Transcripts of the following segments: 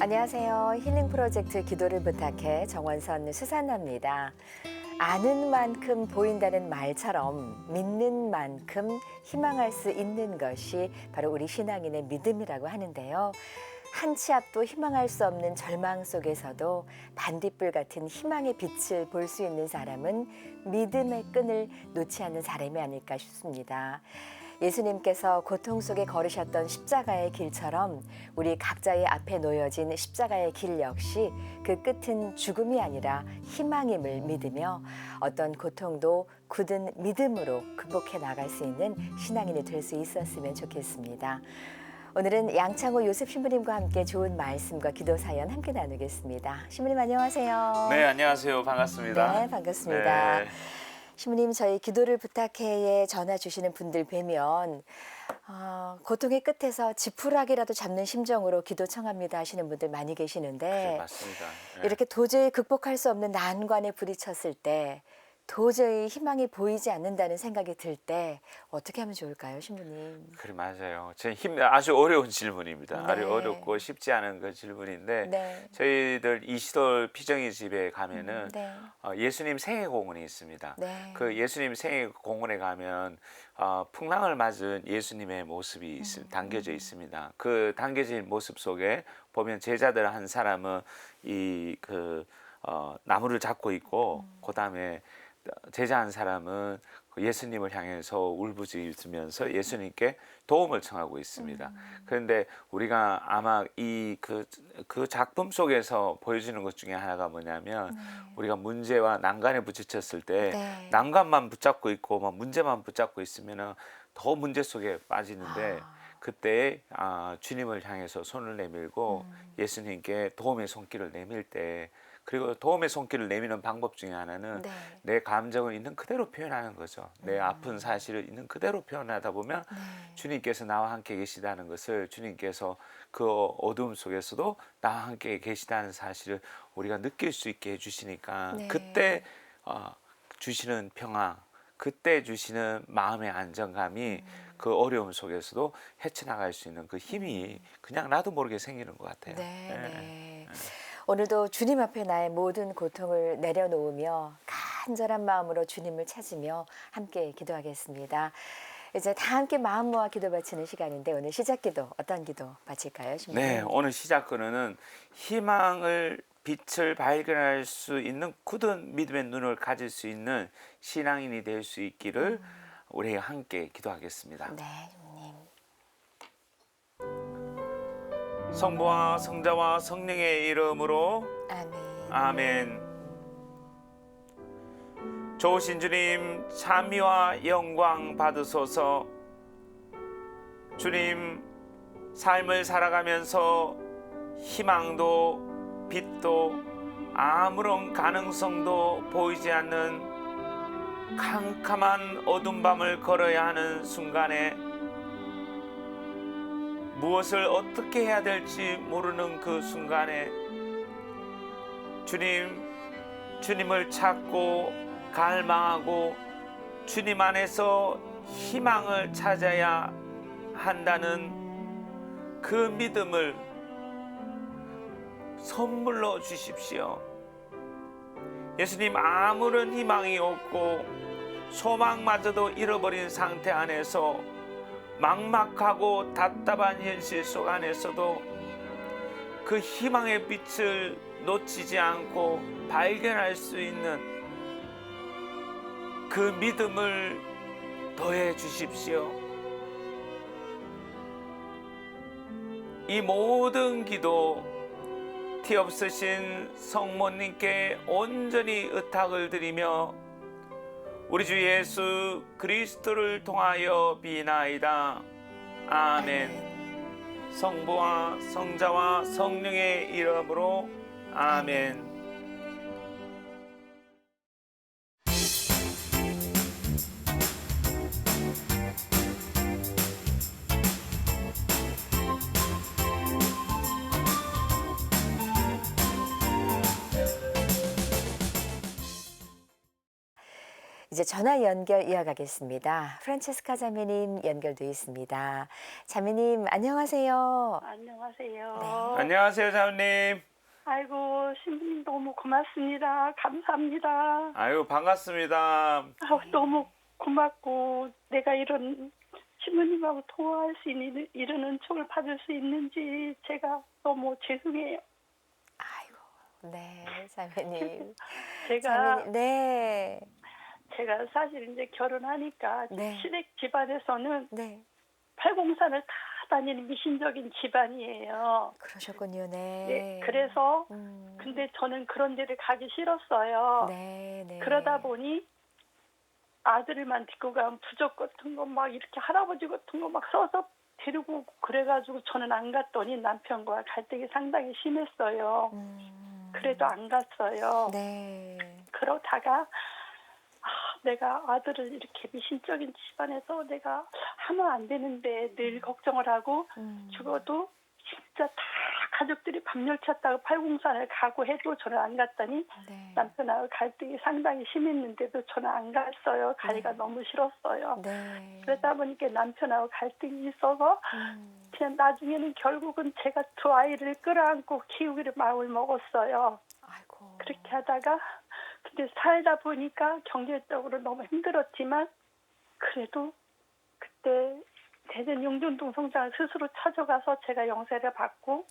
안녕하세요. 힐링 프로젝트 기도를 부탁해 정원선 수산나입니다. 아는 만큼 보인다는 말처럼 믿는 만큼 희망할 수 있는 것이 바로 우리 신앙인의 믿음이라고 하는데요. 한 치 앞도 희망할 수 없는 절망 속에서도 반딧불 같은 희망의 빛을 볼 수 있는 사람은 믿음의 끈을 놓지 않는 사람이 아닐까 싶습니다. 예수님께서 고통 속에 걸으셨던 십자가의 길처럼 우리 각자의 앞에 놓여진 십자가의 길 역시 그 끝은 죽음이 아니라 희망임을 믿으며 어떤 고통도 굳은 믿음으로 극복해 나갈 수 있는 신앙인이 될 수 있었으면 좋겠습니다. 오늘은 양창호 요셉 신부님과 함께 좋은 말씀과 기도 사연 함께 나누겠습니다. 신부님 안녕하세요. 네, 안녕하세요. 반갑습니다. 네, 반갑습니다. 네. 신부님, 저희 기도를 부탁해에 전화 주시는 분들 뵈면 고통의 끝에서 지푸라기라도 잡는 심정으로 기도 청합니다 하시는 분들 많이 계시는데 네, 맞습니다. 네. 이렇게 도저히 극복할 수 없는 난관에 부딪혔을 때 도저히 희망이 보이지 않는다는 생각이 들 때 어떻게 하면 좋을까요, 신부님? 그래, 맞아요. 아주 어려운 질문입니다. 네. 아주 어렵고 쉽지 않은 그 질문인데 네. 저희들 이시돌 피정이 집에 가면은 네. 예수님 생애 공원이 있습니다. 네. 그 예수님 생애 공원에 가면 풍랑을 맞은 예수님의 모습이 담겨져 있습니다. 그 담겨진 모습 속에 보면 제자들 한 사람은 나무를 잡고 있고 그다음에 제자 한 사람은 예수님을 향해서 울부짖으면서 예수님께 도움을 청하고 있습니다. 그런데 우리가 아마 그 작품 속에서 보여주는 것 중에 하나가 뭐냐면 우리가 문제와 난관에 부딪혔을 때 네. 난관만 붙잡고 있고 막 문제만 붙잡고 있으면은 더 문제 속에 빠지는데 그때 주님을 향해서 손을 내밀고 예수님께 도움의 손길을 내밀 때, 그리고 도움의 손길을 내미는 방법 중에 하나는 네. 내 감정을 있는 그대로 표현하는 거죠. 내 아픈 사실을 있는 그대로 표현하다 보면 주님께서 나와 함께 계시다는 것을, 주님께서 그 어두움 속에서도 나와 함께 계시다는 사실을 우리가 느낄 수 있게 해주시니까 네. 그때 주시는 평화, 그때 주시는 마음의 안정감이 그 어려움 속에서도 헤쳐나갈 수 있는 그 힘이 그냥 나도 모르게 생기는 것 같아요. 네. 오늘도 주님 앞에 나의 모든 고통을 내려놓으며 간절한 마음으로 주님을 찾으며 함께 기도하겠습니다. 이제 다 함께 마음 모아 기도 바치는 시간인데 오늘 시작 기도 어떤 기도 바칠까요, 신부님? 네, 오늘 시작 근은 빛을 발견할 수 있는 굳은 믿음의 눈을 가질 수 있는 신앙인이 될 수 있기를 우리 함께 기도하겠습니다. 네, 주님. 성부와 성자와 성령의 이름으로 아멘. 아멘. 좋으신 주님, 찬미와 영광 받으소서. 주님, 삶을 살아가면서 희망도 빛도 아무런 가능성도 보이지 않는 캄캄한 어두운 밤을 걸어야 하는 순간에 무엇을 어떻게 해야 될지 모르는 그 순간에 주님을 찾고 갈망하고 주님 안에서 희망을 찾아야 한다는 그 믿음을 선물로 주십시오. 예수님, 아무런 희망이 없고 소망마저도 잃어버린 상태 안에서 막막하고 답답한 현실 속 안에서도 그 희망의 빛을 놓치지 않고 발견할 수 있는 그 믿음을 더해 주십시오. 이 모든 기도 티 없으신 성모님께 온전히 의탁을 드리며 우리 주 예수 그리스도를 통하여 비나이다. 아멘. 성부와 성자와 성령의 이름으로 아멘. 이제 이제 전화 연결 이어가겠습니다. 프란체스카 자매님 연결돼 있습니다. 자매님 안녕하세요. 안녕하세요. 네. 안녕하세요, 자매님. 아이고, 신부님 너무 고맙습니다. 감사합니다. 아유, 반갑습니다. 너무 고맙고, 내가 이런 신부님하고 통화할 수 있는, 이런 은총을 받을 수 있는지 제가 너무 죄송해요. 아이고, 네, 자매님. 제가, 자매님, 네, 제가 사실 이제 결혼하니까 네. 시댁 집안에서는 네. 팔공산을 다 다니는 미신적인 집안이에요. 그러셨군요, 네. 네, 그래서, 음, 근데 저는 그런 데를 가기 싫었어요. 네, 네. 그러다 보니 아들만 데리고 가면 부적 같은 거 막 이렇게 할아버지 같은 거 막 써서 데리고 오고 그래가지고 저는 안 갔더니 남편과 갈등이 상당히 심했어요. 그래도 안 갔어요. 네. 그러다가 내가 아들을 이렇게 미신적인 집안에서 내가 하면 안 되는데 늘 걱정을 하고 죽어도 진짜 다 가족들이 밤열차 타고 팔공산을 가고 해도 저는 안 갔더니 네. 남편하고 갈등이 상당히 심했는데도 저는 안 갔어요. 가기가 네. 너무 싫었어요. 네. 그러다 보니까 남편하고 갈등이 있어서 그냥 나중에는 결국은 제가 두 아이를 끌어안고 키우기를 마음을 먹었어요. 아이고. 그렇게 하다가 근데 살다 보니까 경제적으로 너무 힘들었지만 그래도 그때 대전 용전동 성당을 스스로 찾아가서 제가 영세를 받고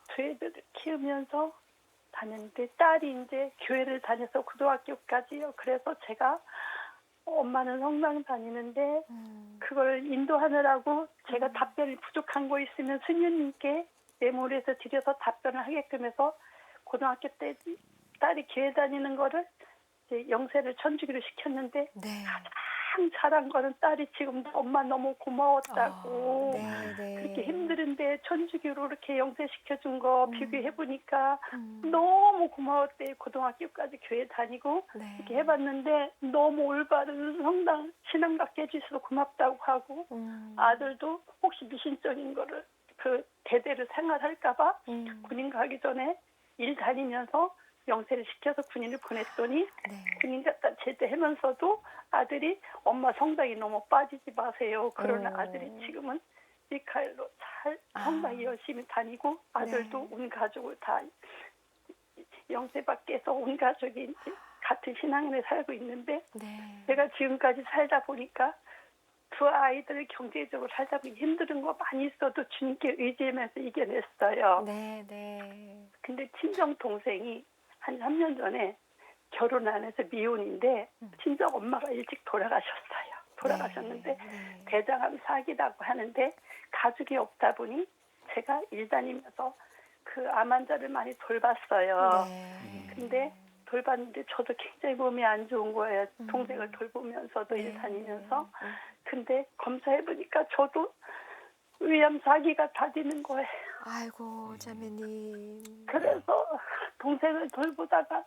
두 애들을 키우면서 다녔는데 딸이 이제 교회를 다녀서 고등학교까지요. 그래서 제가 엄마는 성당 다니는데 그걸 인도하느라고 제가 답변이 부족한 거 있으면 스님님께 메모리에서 드려서 답변을 하게끔 해서 고등학교 때 딸이 교회 다니는 거를 이제 영세를 천주기로 시켰는데 네. 가장 잘한 거는 딸이 지금도 엄마 너무 고마웠다고 네, 네. 그렇게 힘들은데 천주교로 이렇게 영세시켜준 거 비교해보니까 음. 너무 고마웠대. 고등학교까지 교회 다니고 네. 이렇게 해봤는데 너무 올바른 성당 신앙 갖게 해주셔서 고맙다고 하고 아들도 혹시 미신적인 거를 그 대대를 생활할까봐 군인 가기 전에 일 다니면서 영세를 시켜서 군인을 보냈더니 네. 군인 갔다 제대하면서도 아들이 엄마 성당에 너무 빠지지 마세요. 그러는 아들이 지금은 미카엘로 잘 성당에 열심히 다니고 아들도 네. 온 가족을 다 영세 밖에서 온 가족이 이제 같은 신앙인에 살고 있는데 네. 제가 지금까지 살다 보니까 두 아이들을 경제적으로 살다 보니 힘든 거 많이 있어도 주님께 의지하면서 이겨냈어요. 네, 네. 근데 친정 동생이 한 3년 전에 결혼 안 해서 미혼인데 친정 엄마가 일찍 돌아가셨어요. 돌아가셨는데 네. 대장암 사기라고 하는데 가족이 없다 보니 제가 일 다니면서 그 암 환자를 많이 돌봤어요. 네. 근데 돌봤는데 저도 굉장히 몸이 안 좋은 거예요. 동생을 돌보면서도 일 다니면서. 근데 검사해보니까 저도 위암 사기가 다 되는 거예요. 아이고, 자매님. 그래서 동생을 돌보다가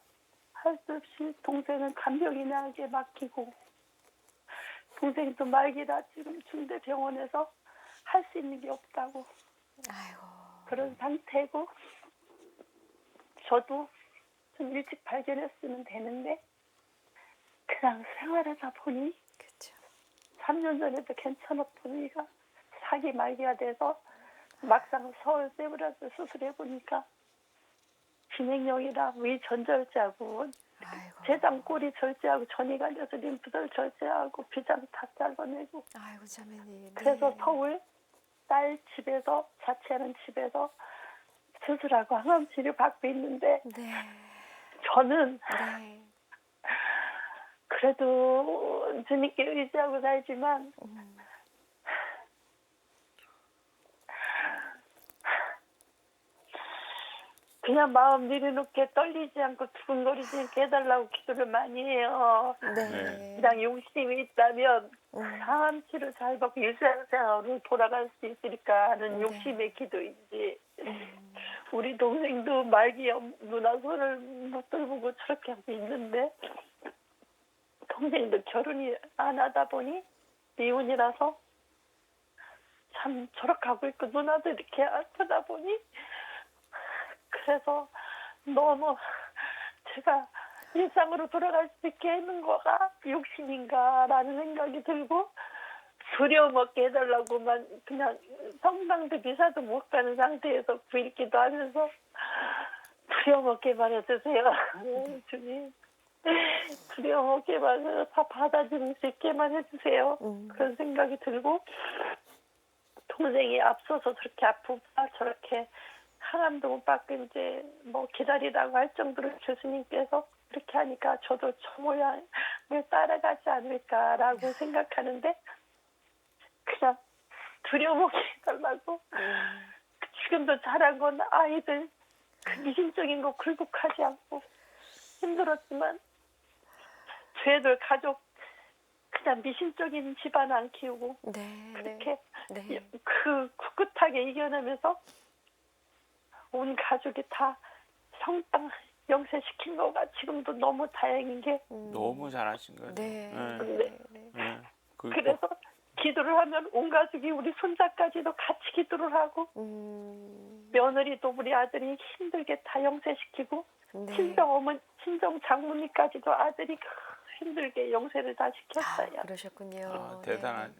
할 수 없이 동생은 간병인에 하게 맡기고 동생도 말기라 지금 중대병원에서 할 수 있는 게 없다고 아이고. 그런 상태고 저도 좀 일찍 발견했으면 되는데 그냥 생활하다 보니 그렇죠. 3년 전에도 괜찮았던 위가 사기 말기가 돼서 막상 서울 세브란스 수술해보니까 진행형이라 위 전절제하고 아이고. 제장 꼬리 절제하고 전이 갈려서 림프절 절제하고 비장 다 잘라내고 아이고, 자매님. 그래서 네. 서울 딸 집에서 자취하는 집에서 수술하고 항암 치료 받고 있는데 네. 저는 네. 그래도 주님께 의지하고 살지만 그냥 마음 내려놓게 떨리지 않고 두근거리지 않게 해달라고 기도를 많이 해요. 네. 그냥 용심이 있다면 항암 치료 잘 받고 일상생활로 돌아갈 수 있으니까 하는 욕심의 기도이지. 우리 동생도 말기 누나 손을 못 돌보고 저렇게 하고 있는데 동생도 결혼이 안 하다 보니 미혼이라서 참 저렇게 하고 있고 누나도 이렇게 아프다 보니 그래서 너무 제가 일상으로 돌아갈 수 있게 하는 거가 욕심인가라는 생각이 들고 두려움 없게 해달라고만 그냥 성당도 미사도 못 가는 상태에서 구일기도 하면서 두려움 없게만 해주세요. 주님. 두려움 없게만 해서 다 받아들일 수 있게만 해주세요. 그런 생각이 들고 동생이 앞서서 저렇게 아프다 저렇게 항암도 못 받고 이제 뭐 기다리라고 할 정도로 교수님께서 그렇게 하니까 저도 저 모양을 따라가지 않을까라고 생각하는데 그냥 두려움 없게 해달라고 지금도 잘한 건 아이들 그 미심적인 거 굴복하지 않고 힘들었지만 저희들 가족 그냥 미심적인 집안 안 키우고 그렇게 그 꿋꿋하게 이겨내면서 온 가족이 다 성당 영세시킨 거가 지금도 너무 다행인 게 너무 잘하신 거예요. 그래서 기도를 하면 온 가족이 우리 손자까지도 같이 기도를 하고 며느리도 우리 아들이 힘들게 다 영세시키고 친정 장모님까지도 아들이 힘들게 영세를 다 시켰어요. 그러셨군요. 대단하네.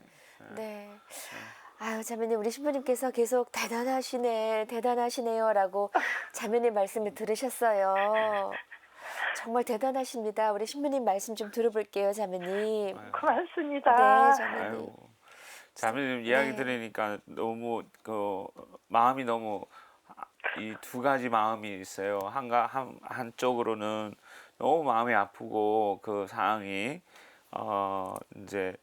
네. 아유, 자매님, 우리 신부님께서 계속 대단하시네요라고 자매님 말씀을 들으셨어요. 정말 대단하십니다. 우리 신부님 말씀 좀 들어볼게요, 자매님. 고맙습니다. 네, 자매님. 아유, 자매님 이야기 들으니까 너무 그 마음이 너무 이 두 가지 마음이 있어요. 한쪽으로는 너무 마음이 아프고 그 상황이 이제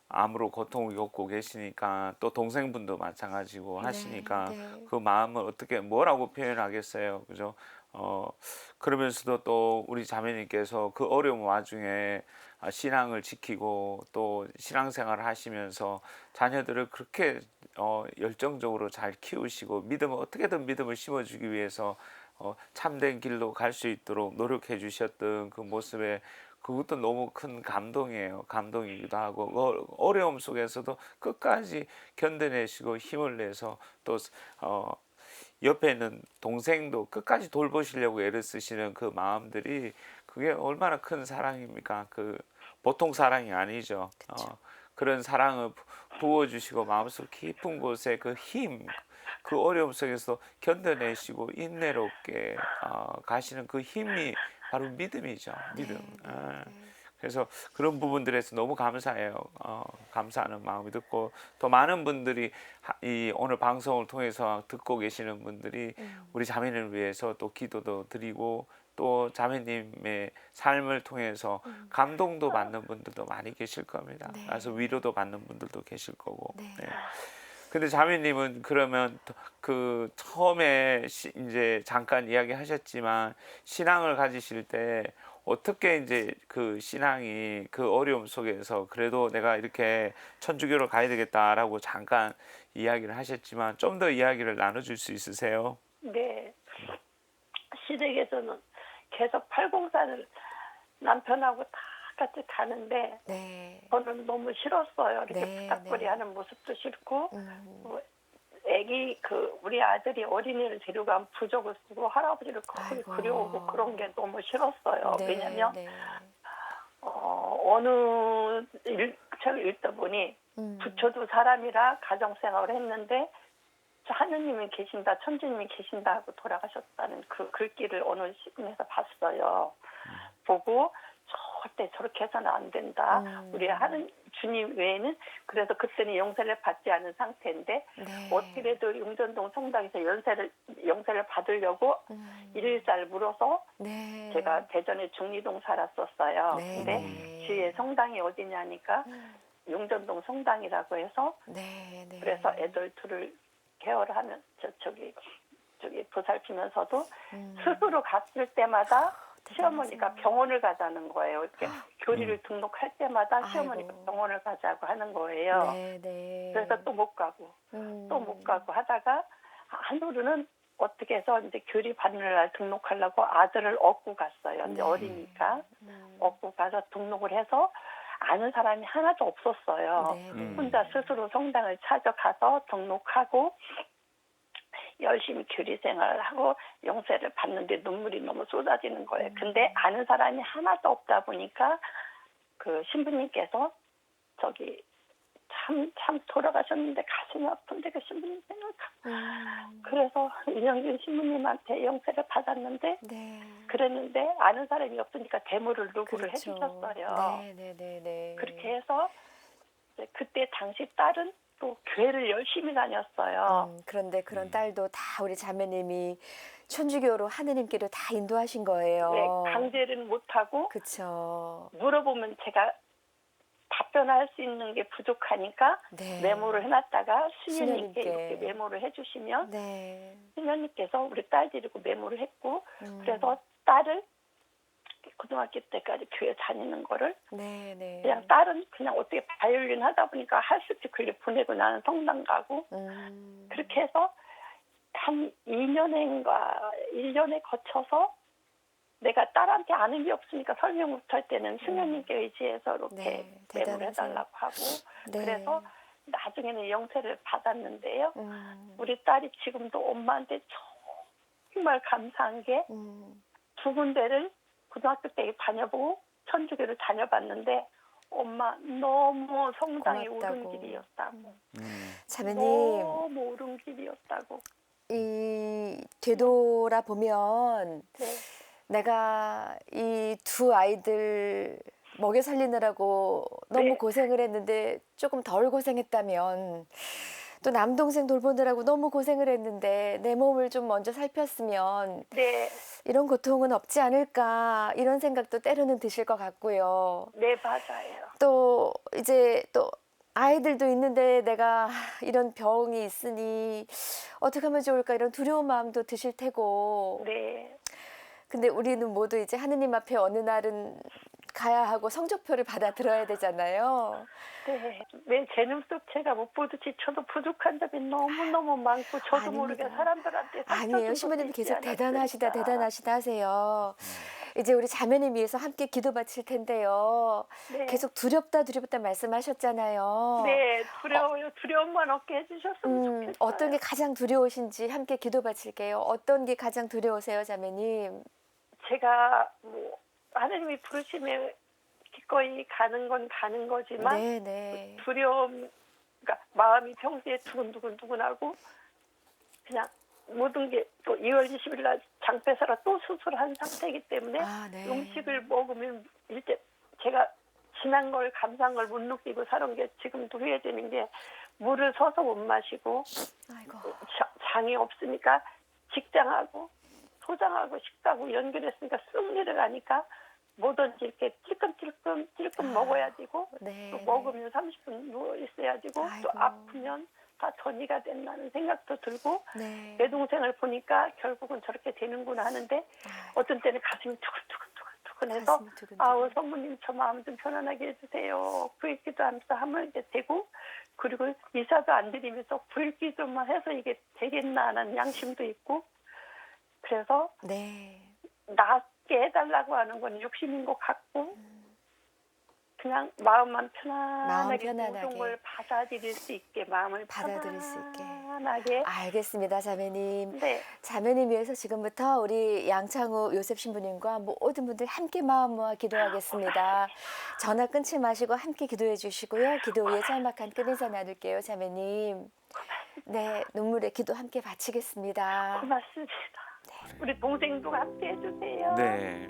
암으로 고통을 겪고 계시니까 또 동생분도 마찬가지고 하시니까 그 마음을 어떻게 뭐라고 표현하겠어요, 그죠? 그러면서도 또 우리 자매님께서 그 어려운 와중에 신앙을 지키고 또 신앙생활을 하시면서 자녀들을 그렇게 열정적으로 잘 키우시고 믿음을 어떻게든 믿음을 심어주기 위해서 참된 길로 갈 수 있도록 노력해 주셨던 그 모습에 그것도 너무 큰 감동이에요. 감동이기도 하고 어려움 속에서도 끝까지 견뎌내시고 힘을 내서 또 옆에 있는 동생도 끝까지 돌보시려고 애를 쓰시는 그 마음들이 그게 얼마나 큰 사랑입니까? 그 보통 사랑이 아니죠. 그런 사랑을 부어주시고 마음속 깊은 곳에 그 힘, 그 어려움 속에서 견뎌내시고 인내롭게 가시는 그 힘이 바로 믿음이죠. 믿음. 그래서 그런 부분들에서 너무 감사해요. 감사하는 마음이 듣고 또 많은 분들이 이 오늘 방송을 통해서 듣고 계시는 분들이 우리 자매님을 위해서 또 기도도 드리고 또 자매님의 삶을 통해서 감동도 받는 분들도 많이 계실 겁니다. 그래서 위로도 받는 분들도 계실 거고. 근데 자매님은 그러면 그 처음에 이제 잠깐 이야기하셨지만 신앙을 가지실 때 어떻게 이제 그 신앙이 그 어려움 속에서 그래도 내가 이렇게 천주교로 가야 되겠다라고 잠깐 이야기를 하셨지만 좀 더 이야기를 나눠줄 수 있으세요? 네. 시댁에서는 계속 팔공산을 남편하고 다 같이 가는데 저는 너무 싫었어요. 이렇게 부탁거리 하는 모습도 싫고 애기 우리 아들이 어린이를 데려간 부적을 쓰고 할아버지를 거의 그려오고 그런 게 너무 싫었어요. 왜냐면 어느 책을 읽다 보니 부처도 사람이라 가정생활을 했는데 하느님이 계신다, 천주님이 계신다 하고 돌아가셨다는 그 글귀를 어느 신문에서 봤어요. 보고 절대 저렇게 해서는 안 된다. 우리 하는 주님 외에는 그래서 그때는 영세를 받지 않은 상태인데 어떻게라도 용전동 성당에서 영세를 받으려고 일일사를 물어서 제가 대전에 중리동 살았었어요. 근데 주위에 성당이 어디냐니까 용전동 성당이라고 해서 그래서 애들 둘을 케어를 하면 저기 보살피면서도 스스로 갔을 때마다 시어머니가 병원을 가자는 거예요. 이렇게 교리를 등록할 때마다 시어머니가 병원을 가자고 하는 거예요. 그래서 또 못 가고 또 못 가고 하다가 한우르는 어떻게 해서 이제 교리 받는 날 등록하려고 아들을 얻고 갔어요. 이제 어리니까 얻고 가서 등록을 해서 아는 사람이 하나도 없었어요. 혼자 스스로 성당을 찾아가서 등록하고 열심히 교리 생활을 하고 영세를 받는데 눈물이 너무 쏟아지는 거예요. 근데 아는 사람이 하나도 없다 보니까 그 신부님께서 저기 참 돌아가셨는데 가슴이 아픈데 그 신부님 생각하고 그래서 윤영진 신부님한테 영세를 받았는데 네. 그랬는데 아는 사람이 없으니까 대모를 누구를 그렇죠. 해주셨어요. 네. 그렇게 해서 이제 그때 당시 딸은 또 교회를 열심히 다녔어요. 그런데 그런 딸도 다 우리 자매님이 천주교로 하느님께로 다 인도하신 거예요. 네, 강제는 못하고 그쵸. 물어보면 제가 답변할 수 있는 게 부족하니까 네. 메모를 해놨다가 수녀님께. 수녀님께 이렇게 메모를 해주시면 네. 수녀님께서 우리 딸 데리고 메모를 했고 음. 그래서 딸을 고등학교 때까지 교회 다니는 거를 네. 그냥 딸은 그냥 어떻게 바이올린 하다 보니까 할 수 없이 그걸 보내고 나는 성당 가고 그렇게 해서 한 2년인가 1년에 거쳐서 내가 딸한테 아는 게 없으니까 설명 못할 때는 수녀님께 의지해서 이렇게 네, 메모를 대단하세요. 해달라고 하고 네. 그래서 나중에는 영세를 받았는데요. 음. 우리 딸이 지금도 엄마한테 정말 감사한 게 두 군데를 고등학교 때 다녀보고 천주교를 다녀봤는데 엄마 너무 성당이 고맙다고. 옳은 길이었다고. 자매님, 너무 옳은 길이었다고. 이 되돌아보면 네. 내가 이 두 아이들 먹여 살리느라고 너무 네. 고생을 했는데 조금 덜 고생했다면 또 남동생 돌보느라고 너무 고생을 했는데 내 몸을 좀 먼저 살폈으면 네. 이런 고통은 없지 않을까 이런 생각도 때로는 드실 것 같고요. 네, 맞아요. 또 이제 또 아이들도 있는데 내가 이런 병이 있으니 어떻게 하면 좋을까 이런 두려운 마음도 드실 테고 네. 근데 우리는 모두 이제 하느님 앞에 어느 날은 가야 하고 성적표를 받아 들어야 되잖아요. 네. 왜 제 눈속 제가 못 보듯이 저도 부족한 점이 너무너무 많고 저도 아닙니다. 모르게 사람들한테 아니에요. 신부님 계속 대단하시다 하세요. 이제 우리 자매님 위해서 함께 기도 바칠 텐데요. 네. 계속 두렵다 말씀하셨잖아요. 네, 두려워요. 두려움만 없게 해주셨으면 좋겠어요. 어떤 게 가장 두려우신지 함께 기도 바칠게요. 어떤 게 가장 두려우세요, 자매님? 제가 뭐 하나님이 부르심에 기꺼이 가는 건 가는 거지만 네. 두려움, 그러니까 마음이 평소에 두근두근하고 그냥 모든 게 또 2월 20일 날 장폐사라 또 수술한 상태이기 때문에 네. 음식을 먹으면 이제 제가 지난 걸 감사한 걸 못 느끼고 살은 게 지금도 후회되는 게 물을 서서 못 마시고 아이고. 장이 없으니까 직장하고 소장하고 식사하고 연결했으니까 승리를 하니까 뭐든지 이렇게 찔끔 먹어야 되고 네. 또 먹으면 30분 누워 있어야 되고 아이고. 또 아프면 다 전이가 된다는 생각도 들고 네. 내 동생을 보니까 결국은 저렇게 되는구나 하는데 어떤 때는 가슴이 두근두근해서 가슴이 두근두근. 아우 성모님 저 마음 좀 편안하게 해주세요. 구일기도하면서 하면 이제 되고 그리고 이사도 안 드리면서 구일기도만 해서 이게 되겠나 하는 양심도 있고 그래서 네. 낫게 해달라고 하는 건 욕심인 것 같고 그냥 마음만 편안하게 모든 걸 받아들일 수 있게 마음을 받아들일 수 있게. 편안하게 알겠습니다, 자매님. 네. 자매님 위해서 지금부터 우리 양창우 요셉 신부님과 모든 분들 함께 마음 모아 기도하겠습니다. 전화 끊지 마시고 함께 기도해 주시고요. 기도 후에 짤막한 끝인사 나눌게요, 자매님. 네, 눈물의 기도 함께 바치겠습니다. 고맙습니다. 우리 동생도 함께 해주세요. 네.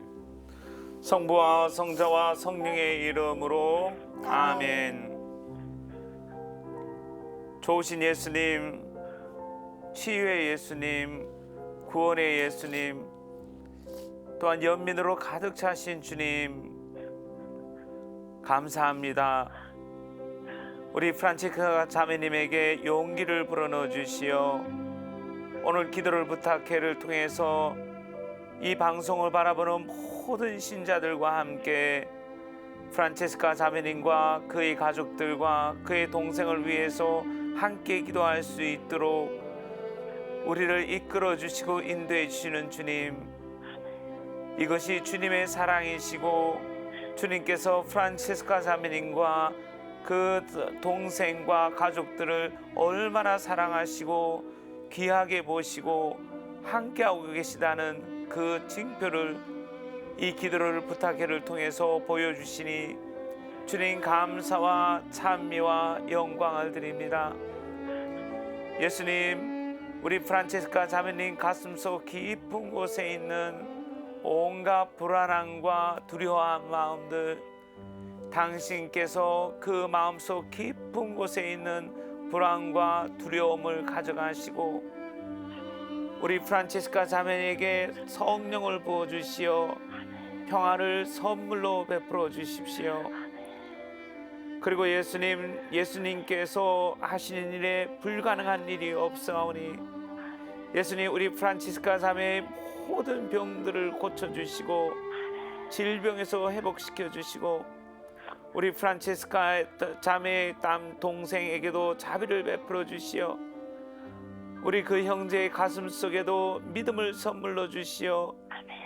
성부와 성자와 성령의 이름으로 아멘. 좋으신 예수님, 치유의 예수님, 구원의 예수님, 또한 연민으로 가득 차신 주님, 감사합니다. 우리 프란치스카 자매님에게 용기를 불어넣어 주시어 오늘 기도를 부탁해를 통해서 이 방송을 바라보는 모든 신자들과 함께 프란체스카 자매님과 그의 가족들과 그의 동생을 위해서 함께 기도할 수 있도록 우리를 이끌어 주시고 인도해 주시는 주님, 이것이 주님의 사랑이시고 주님께서 프란체스카 자매님과 그 동생과 가족들을 얼마나 사랑하시고 귀하게 보시고 함께하고 계시다는 그 징표를 이 기도를 부탁해를 통해서 보여주시니 주님 감사와 찬미와 영광을 드립니다. 예수님, 우리 프란체스카 자매님 가슴속 깊은 곳에 있는 온갖 불안함과 두려워한 마음들, 당신께서 그 마음속 깊은 곳에 있는 불안과 두려움을 가져가시고 우리 프란체스카 자매에게 성령을 부어주시어 평화를 선물로 베풀어 주십시오. 그리고 예수님께서 하시는 일에 불가능한 일이 없사오니 예수님, 우리 프란치스카 자매의 모든 병들을 고쳐주시고 질병에서 회복시켜 주시고 우리 프란치스카 자매의 땀 동생에게도 자비를 베풀어 주시어 우리 그 형제의 가슴 속에도 믿음을 선물로 주시어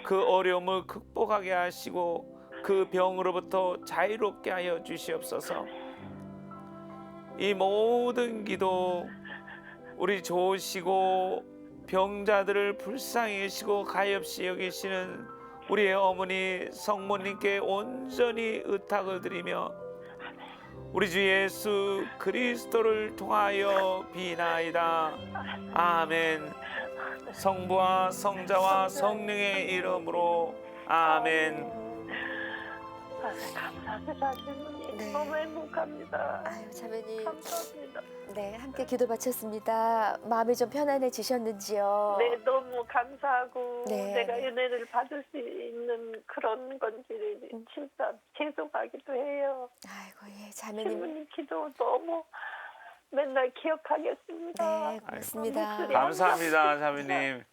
그 어려움을 극복하게 하시고 그 병으로부터 자유롭게 하여 주시옵소서. 이 모든 기도 우리 좋으시고 병자들을 불쌍히 여기시고 가엾이 여기시는 우리의 어머니 성모님께 온전히 의탁을 드리며 우리 주 예수 그리스도를 통하여 비나이다. 아멘. 성부와 성자와 성령의 이름으로 아멘. 감사합니다, 주님. 네. 너무 행복합니다. 아유, 자매님. 감사합니다. 네, 함께 기도 마쳤습니다. 마음이 좀 편안해지셨는지요? 네, 너무 감사하고 네. 내가 은혜를 받을 수 있는 그런 건지 진짜 죄송하기도 해요. 아이고, 예, 자매님. 신부님 기도 너무 맨날 기억하겠습니다. 네, 고맙습니다. 목소리 감사합니다, 자매님.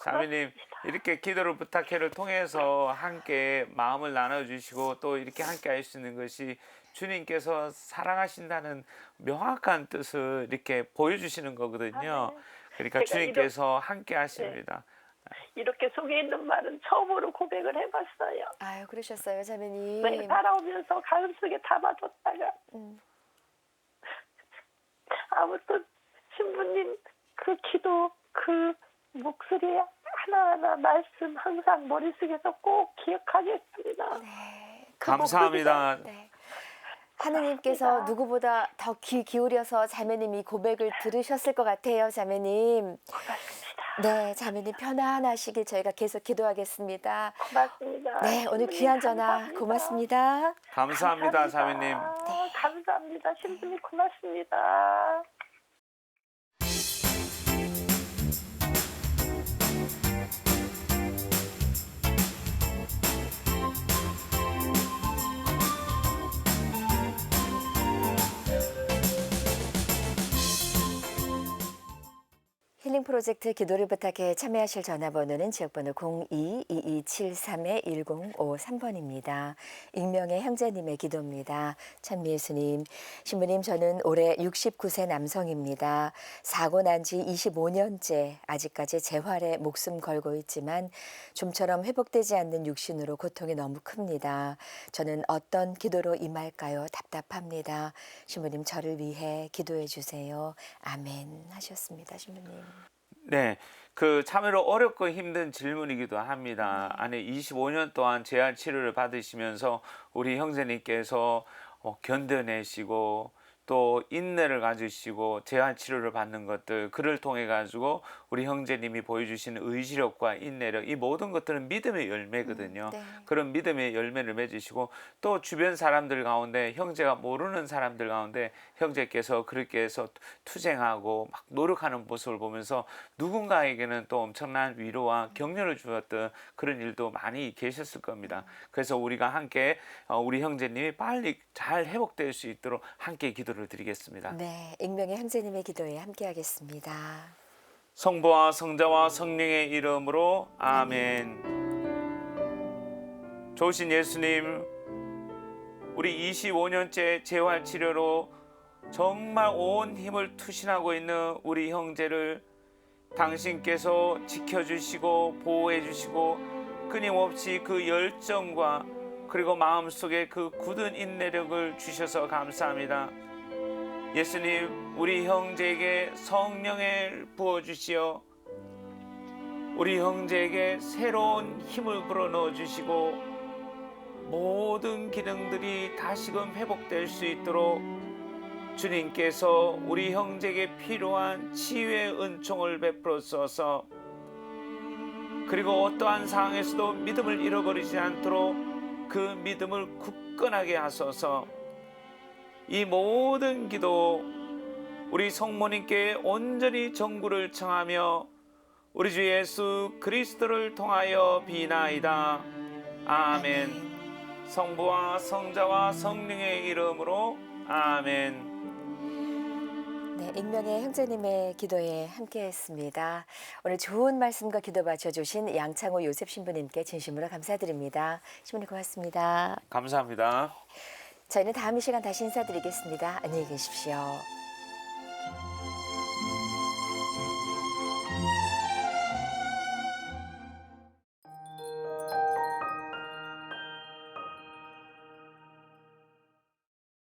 자매님, 고맙습니다. 이렇게 기도를 부탁해를 통해서 함께 마음을 나눠주시고 또 이렇게 함께 할 수 있는 것이 주님께서 사랑하신다는 명확한 뜻을 이렇게 보여주시는 거거든요. 그러니까 제가 주님께서 함께 하십니다. 이렇게 속에 있는 말은 처음으로 고백을 해봤어요. 아유, 그러셨어요, 자매님. 네, 따라오면서 가슴속에 담아뒀다가 음. 아무튼 신부님 그 기도 그 목소리 하나하나 말씀 항상 머릿속에서 꼭 기억하겠습니다. 네. 감사합니다. 네. 하느님께서 누구보다 더 귀 기울여서 자매님이 고백을 들으셨을 것 같아요, 자매님. 고맙습니다. 네, 자매님 편안하시길 저희가 계속 기도하겠습니다. 고맙습니다. 네, 오늘 신부님 귀한 전화 감사합니다. 고맙습니다. 감사합니다, 자매님. 감사합니다. 신부님 고맙습니다. 힐링 프로젝트 기도를 부탁해 참여하실 전화번호는 지역번호 02-2273-1053번입니다. 익명의 형제님의 기도입니다. 찬미 예수님, 신부님 저는 올해 69세 남성입니다. 사고 난 지 25년째 아직까지 재활에 목숨 걸고 있지만 좀처럼 회복되지 않는 육신으로 고통이 너무 큽니다. 저는 어떤 기도로 임할까요? 답답합니다. 신부님 저를 위해 기도해 주세요. 아멘 하셨습니다. 신부님. 네, 그 참으로 어렵고 힘든 질문이기도 합니다. 안에 25년 동안 재활 치료를 받으시면서 우리 형제님께서 견뎌내시고 또 인내를 가지시고 재활 치료를 받는 것들, 그를 통해 가지고 우리 형제님이 보여주시는 의지력과 인내력, 이 모든 것들은 믿음의 열매거든요. 네. 그런 믿음의 열매를 맺으시고 또 주변 사람들 가운데, 형제가 모르는 사람들 가운데 형제께서 그렇게 해서 투쟁하고 막 노력하는 모습을 보면서 누군가에게는 또 엄청난 위로와 격려를 주었던 그런 일도 많이 계셨을 겁니다. 그래서 우리가 함께 우리 형제님이 빨리 잘 회복될 수 있도록 함께 기도를 드리겠습니다. 네, 익명의 형제님의 기도에 함께하겠습니다. 성부와 성자와 성령의 이름으로 아멘. 좋으신 예수님, 우리 25년째 재활치료로 정말 온 힘을 투신하고 있는 우리 형제를 당신께서 지켜주시고 보호해주시고 끊임없이 그 열정과 그리고 마음속에 그 굳은 인내력을 주셔서 감사합니다. 예수님, 우리 형제에게 성령을 부어주시어 우리 형제에게 새로운 힘을 불어넣어 주시고 모든 기능들이 다시금 회복될 수 있도록 주님께서 우리 형제에게 필요한 치유의 은총을 베풀어서 그리고 어떠한 상황에서도 믿음을 잃어버리지 않도록 그 믿음을 굳건하게 하소서. 이 모든 기도 우리 성모님께 온전히 정구를 청하며 우리 주 예수 그리스도를 통하여 비나이다. 아멘. 성부와 성자와 성령의 이름으로 아멘. 네, 익명의 형제님의 기도에 함께했습니다. 오늘 좋은 말씀과 기도 바쳐주신 양창호 요셉 신부님께 진심으로 감사드립니다. 신부님 고맙습니다. 감사합니다. 저희는 다음 이 시간 다시 인사드리겠습니다. 안녕히 계십시오.